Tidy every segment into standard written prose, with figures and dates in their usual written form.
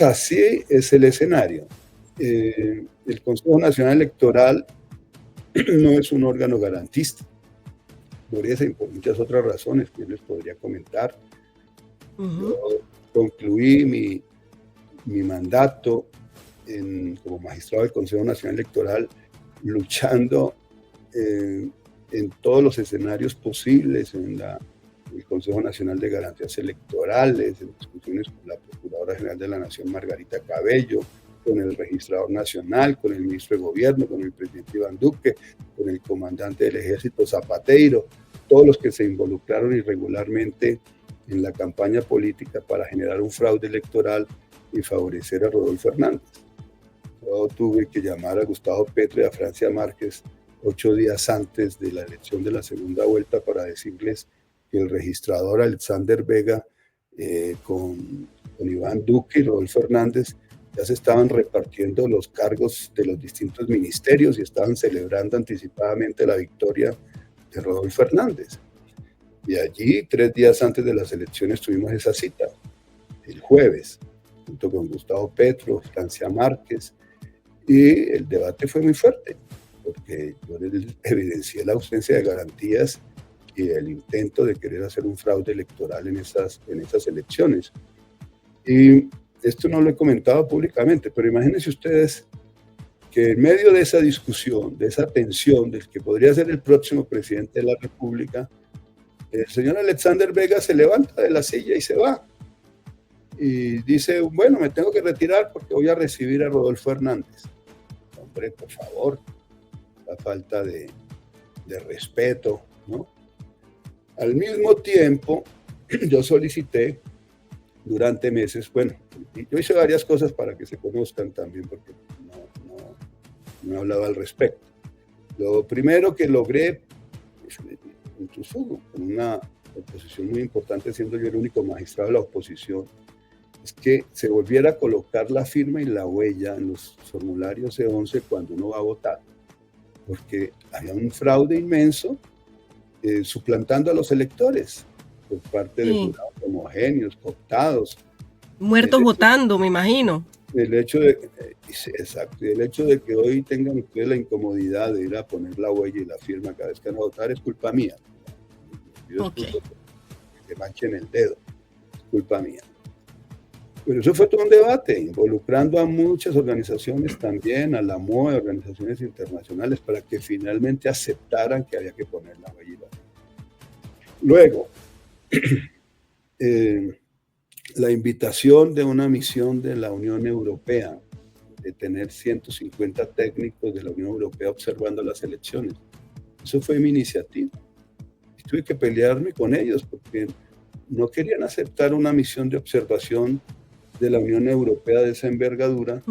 Así es el escenario. El Consejo Nacional Electoral no es un órgano garantista, por esa y por muchas otras razones que yo les podría comentar. Yo concluí mi mandato como magistrado del Consejo Nacional Electoral luchando en todos los escenarios posibles, en el Consejo Nacional de Garantías Electorales, en discusiones con la Procuradora General de la Nación, Margarita Cabello, con el Registrador Nacional, con el Ministro de Gobierno, con el Presidente Iván Duque, con el Comandante del Ejército Zapateiro, todos los que se involucraron irregularmente en la campaña política para generar un fraude electoral y favorecer a Rodolfo Hernández. Yo tuve que llamar a Gustavo Petro y a Francia Márquez 8 días antes de la elección de la segunda vuelta para decirles que el registrador Alexander Vega con Iván Duque y Rodolfo Hernández ya se estaban repartiendo los cargos de los distintos ministerios y estaban celebrando anticipadamente la victoria de Rodolfo Hernández. Y allí, 3 días antes de las elecciones, tuvimos esa cita, el jueves, junto con Gustavo Petro, Francia Márquez, y el debate fue muy fuerte, porque yo evidencié la ausencia de garantías y el intento de querer hacer un fraude electoral en esas elecciones. Y esto no lo he comentado públicamente, pero imagínense ustedes que en medio de esa discusión, de esa tensión del que podría ser el próximo presidente de la República, el señor Alexander Vega se levanta de la silla y se va. Y dice, bueno, me tengo que retirar porque voy a recibir a Rodolfo Hernández. Hombre, por favor, la falta de respeto, ¿no? Al mismo tiempo, yo solicité durante meses, bueno, yo hice varias cosas para que se conozcan también, porque no he hablado al respecto. Lo primero que logré, incluso con una oposición muy importante, siendo yo el único magistrado de la oposición, es que se volviera a colocar la firma y la huella en los formularios C11 cuando uno va a votar, porque había un fraude inmenso suplantando a los electores por parte de jurados homogéneos, cooptados. Muertos votando, me imagino. El hecho de que hoy tengan ustedes la incomodidad de ir a poner la huella y la firma cada vez que van a votar es culpa mía. Que manchen el dedo, es culpa mía. Pero eso fue todo un debate, involucrando a muchas organizaciones también, a la MOE, organizaciones internacionales, para que finalmente aceptaran que había que poner la huella y la firma. Luego, la invitación de una misión de la Unión Europea, de tener 150 técnicos de la Unión Europea observando las elecciones. Eso fue mi iniciativa. Y tuve que pelearme con ellos porque no querían aceptar una misión de observación de la Unión Europea de esa envergadura,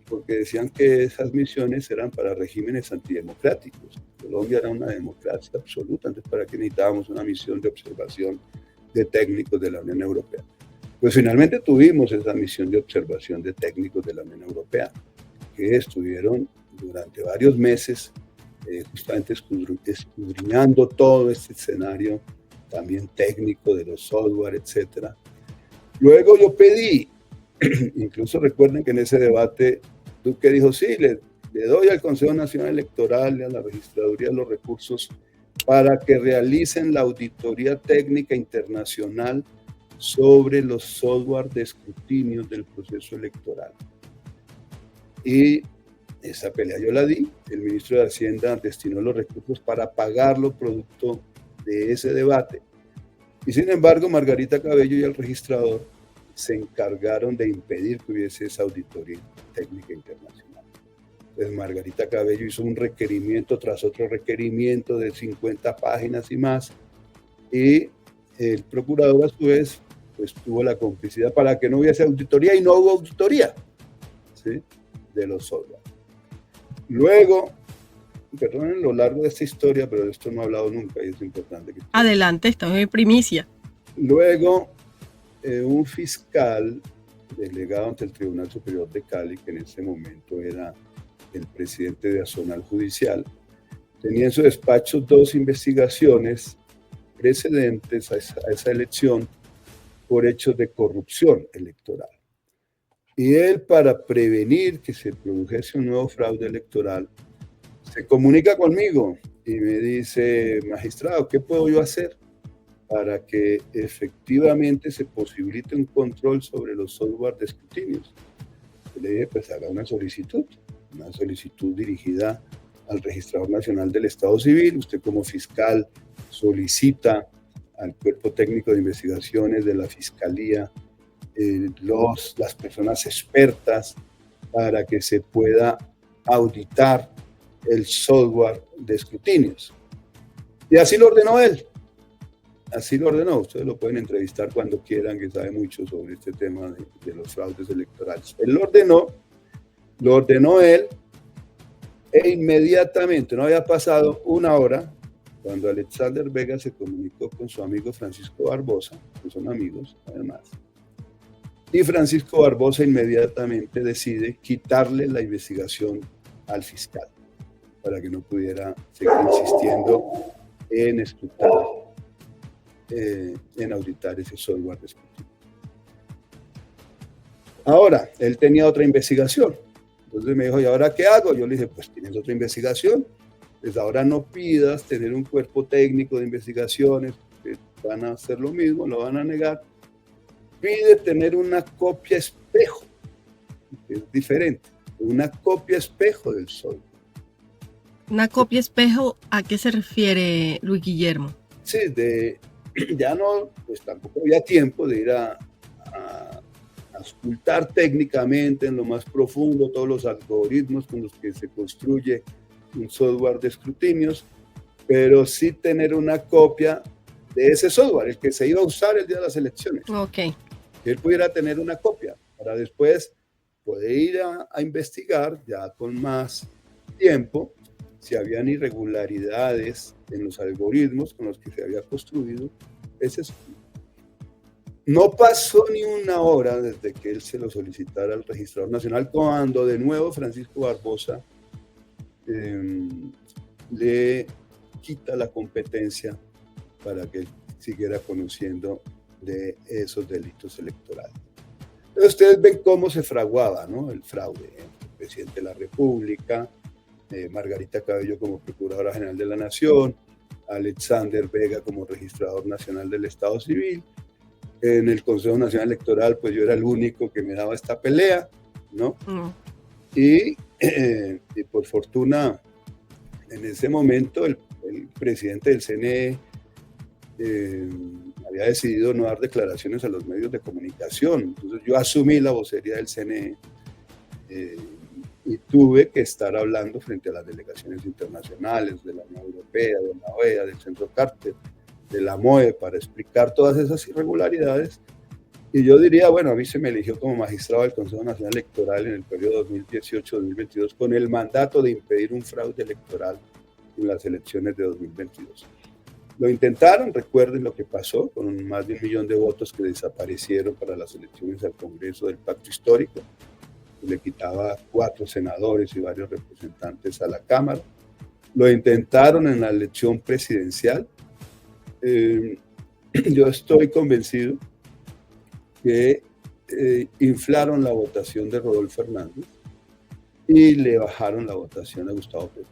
porque decían que esas misiones eran para regímenes antidemocráticos. Colombia era una democracia absoluta, entonces ¿para qué necesitábamos una misión de observación de técnicos de la Unión Europea? Pues finalmente tuvimos esa misión de observación de técnicos de la Unión Europea, que estuvieron durante varios meses justamente escudriñando todo este escenario también técnico de los software, etcétera. Luego yo pedí, incluso recuerden que en ese debate Duque dijo, sí, le doy al Consejo Nacional Electoral y a la Registraduría los recursos para que realicen la auditoría técnica internacional sobre los software de escrutinio del proceso electoral. Y esa pelea yo la di, el ministro de Hacienda destinó los recursos para pagarlo producto de ese debate. Y sin embargo, Margarita Cabello y el registrador se encargaron de impedir que hubiese esa auditoría técnica internacional. Entonces Margarita Cabello hizo un requerimiento tras otro requerimiento de 50 páginas y más, y el procurador a su vez pues tuvo la complicidad para que no hubiese auditoría, y no hubo auditoría, ¿sí?, de los software. Luego, perdonen lo largo de esta historia, pero de esto no he hablado nunca y es importante que... Adelante, estamos en primicia. Luego, un fiscal delegado ante el Tribunal Superior de Cali, que en ese momento era el presidente de Azonal Judicial, tenía en su despacho 2 investigaciones precedentes a esa elección por hechos de corrupción electoral. Y él, para prevenir que se produjese un nuevo fraude electoral, se comunica conmigo y me dice: magistrado, ¿qué puedo yo hacer para que efectivamente se posibilite un control sobre los software de escrutinios? Yo le dije: pues haga una solicitud dirigida al Registrador Nacional del Estado Civil. Usted, como fiscal, solicita al Cuerpo Técnico de Investigaciones de la Fiscalía las personas expertas para que se pueda auditar el software de escrutinios. Y así lo ordenó él. Así lo ordenó. Ustedes lo pueden entrevistar cuando quieran, que sabe mucho sobre este tema de los fraudes electorales. Él lo ordenó él, e inmediatamente, no había pasado una hora, cuando Alexander Vega se comunicó con su amigo Francisco Barbosa, que son amigos además, y Francisco Barbosa inmediatamente decide quitarle la investigación al fiscal para que no pudiera seguir insistiendo en escrutar, en auditar ese software de escrutinio. Ahora, él tenía otra investigación. Entonces me dijo: ¿y ahora qué hago? Yo le dije: pues tienes otra investigación. Pues ahora no pidas tener un cuerpo técnico de investigaciones, que van a hacer lo mismo, lo van a negar. Pide tener una copia espejo, que es diferente, una copia espejo del software. ¿Una copia espejo a qué se refiere, Luis Guillermo? Sí, ya no, pues tampoco había tiempo de ir a auscultar técnicamente en lo más profundo todos los algoritmos con los que se construye un software de escrutinios, pero sí tener una copia de ese software, el que se iba a usar el día de las elecciones. Ok. Que él pudiera tener una copia para después poder ir a investigar ya con más tiempo si habían irregularidades en los algoritmos con los que se había construido ese software. No pasó ni una hora desde que él se lo solicitara al Registrador Nacional, cuando de nuevo Francisco Barbosa le quita la competencia para que él siguiera conociendo de esos delitos electorales. Entonces ustedes ven cómo se fraguaba, ¿no?, el fraude. El presidente de la República, Margarita Cabello como Procuradora General de la Nación, Alexander Vega como Registrador Nacional del Estado Civil. En el Consejo Nacional Electoral, pues yo era el único que me daba esta pelea, ¿no? Y por fortuna, en ese momento, el presidente del CNE había decidido no dar declaraciones a los medios de comunicación. Entonces yo asumí la vocería del CNE y tuve que estar hablando frente a las delegaciones internacionales de la Unión Europea, de la OEA, del Centro Carter, de la MOE, para explicar todas esas irregularidades. Y yo diría, bueno, a mí se me eligió como magistrado del Consejo Nacional Electoral en el periodo 2018-2022 con el mandato de impedir un fraude electoral en las elecciones de 2022. Lo intentaron, recuerden lo que pasó con más de 1 millón de votos que desaparecieron para las elecciones al Congreso del Pacto Histórico. Le quitaba 4 senadores y varios representantes a la Cámara. Lo intentaron en la elección presidencial. Yo estoy convencido que inflaron la votación de Rodolfo Hernández y le bajaron la votación a Gustavo Petro.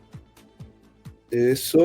Eso